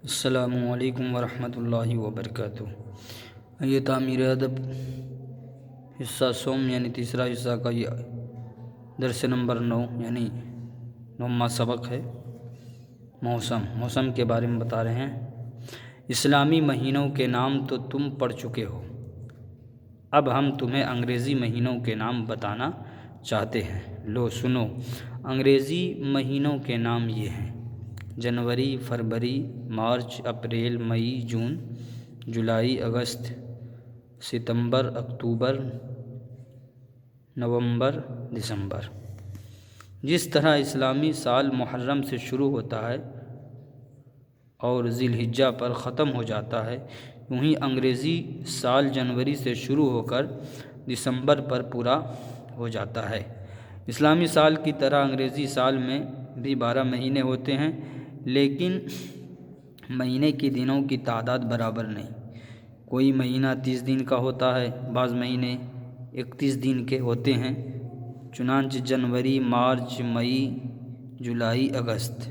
السلام علیکم ورحمۃ اللہ وبرکاتہ۔ یہ تعمیر ادب حصہ سوم یعنی تیسرا حصہ کا یہ درس نمبر 9 یعنی 9واں سبق ہے۔ موسم کے بارے میں بتا رہے ہیں۔ اسلامی مہینوں کے نام تو تم پڑھ چکے ہو، اب ہم تمہیں انگریزی مہینوں کے نام بتانا چاہتے ہیں۔ لو سنو، انگریزی مہینوں کے نام یہ ہیں: جنوری، فروری، مارچ، اپریل، مئی، جون، جولائی، اگست، ستمبر، اکتوبر، نومبر، دسمبر۔ جس طرح اسلامی سال محرم سے شروع ہوتا ہے اور ذی الحجہ پر ختم ہو جاتا ہے، یوں ہی انگریزی سال جنوری سے شروع ہو کر دسمبر پر پورا ہو جاتا ہے۔ اسلامی سال کی طرح انگریزی سال میں بھی 12 مہینے ہوتے ہیں، لیکن مہینے کے دنوں کی تعداد برابر نہیں۔ کوئی مہینہ 30 دن کا ہوتا ہے، بعض مہینے 31 دن کے ہوتے ہیں۔ چنانچہ جنوری، مارچ، مئی، جولائی، اگست،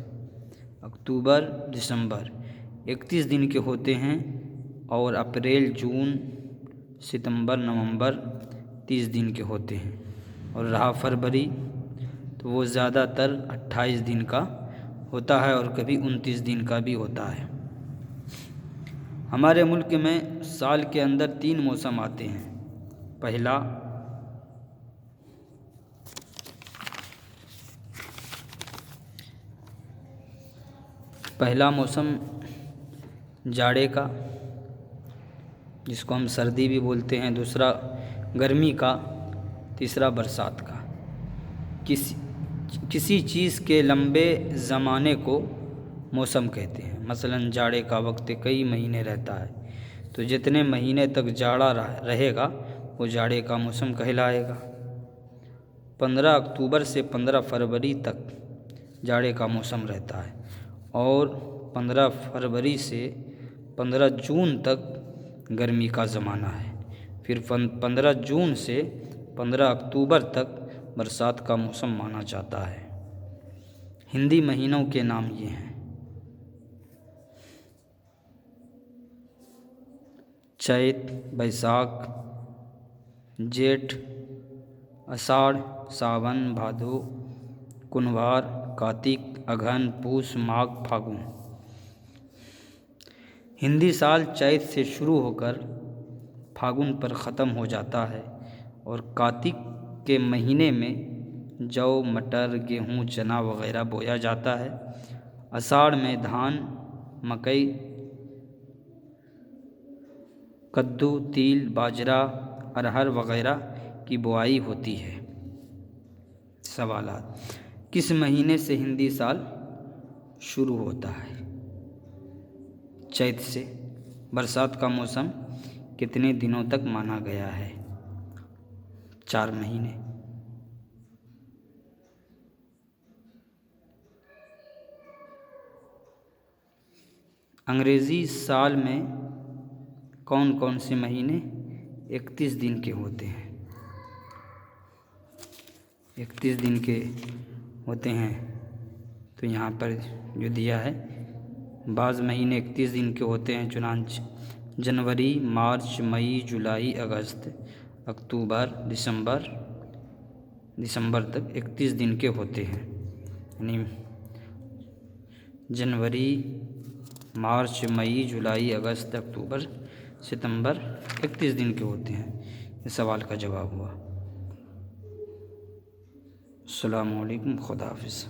اکتوبر، دسمبر 31 دن کے ہوتے ہیں، اور اپریل، جون، ستمبر، نومبر 30 دن کے ہوتے ہیں۔ اور رہا فروری تو وہ زیادہ تر 28 دن کا ہوتا ہے اور کبھی 29 دن کا بھی ہوتا ہے۔ ہمارے ملک میں سال کے اندر 3 موسم آتے ہیں۔ پہلا موسم جاڑے کا، جس کو ہم سردی بھی بولتے ہیں، دوسرا گرمی کا، تیسرا برسات کا۔ کسی چیز کے لمبے زمانے کو موسم کہتے ہیں۔ مثلاً جاڑے کا وقت کئی مہینے رہتا ہے، تو جتنے مہینے تک جاڑا رہے گا وہ جاڑے کا موسم کہلائے گا۔ 15 اکتوبر سے 15 فروری تک جاڑے کا موسم رہتا ہے، اور 15 فروری سے 15 جون تک گرمی کا زمانہ ہے۔ پھر 15 جون سے 15 اکتوبر تک برسات کا موسم مانا جاتا ہے۔ ہندی مہینوں کے نام یہ ہیں: چیت، بیساکھ، جیٹھ، اساڑھ، ساون، بھادو، کنوار، کارتک، اگہن، پوس، ماگھ، پھاگن۔ ہندی سال چیت سے شروع ہو کر پھاگن پر ختم ہو جاتا ہے، اور کارتک کے مہینے میں جو، مٹر، گیہوں، چنا وغیرہ بویا جاتا ہے۔ اساڑھ میں دھان، مکئی، کدو، تل، باجرہ، ارہر وغیرہ کی بوائی ہوتی ہے۔ سوالات: کس مہینے سے ہندی سال شروع ہوتا ہے؟ چیت سے۔ برسات کا موسم کتنے دنوں تک مانا گیا ہے؟ 4 مہینے۔ انگریزی سال میں کون کون سے مہینے 31 دن کے ہوتے ہیں؟ 31 دن کے ہوتے ہیں، تو یہاں پر جو دیا ہے، بعض مہینے 31 دن کے ہوتے ہیں، چنانچہ جنوری، مارچ، مئی، جولائی، اگست، اکتوبر، دسمبر تک 31 دن کے ہوتے ہیں۔ یعنی جنوری، مارچ، مئی، جولائی، اگست، اکتوبر، ستمبر 31 دن کے ہوتے ہیں۔ یہ سوال کا جواب ہوا۔ السلام علیکم، خدا حافظ۔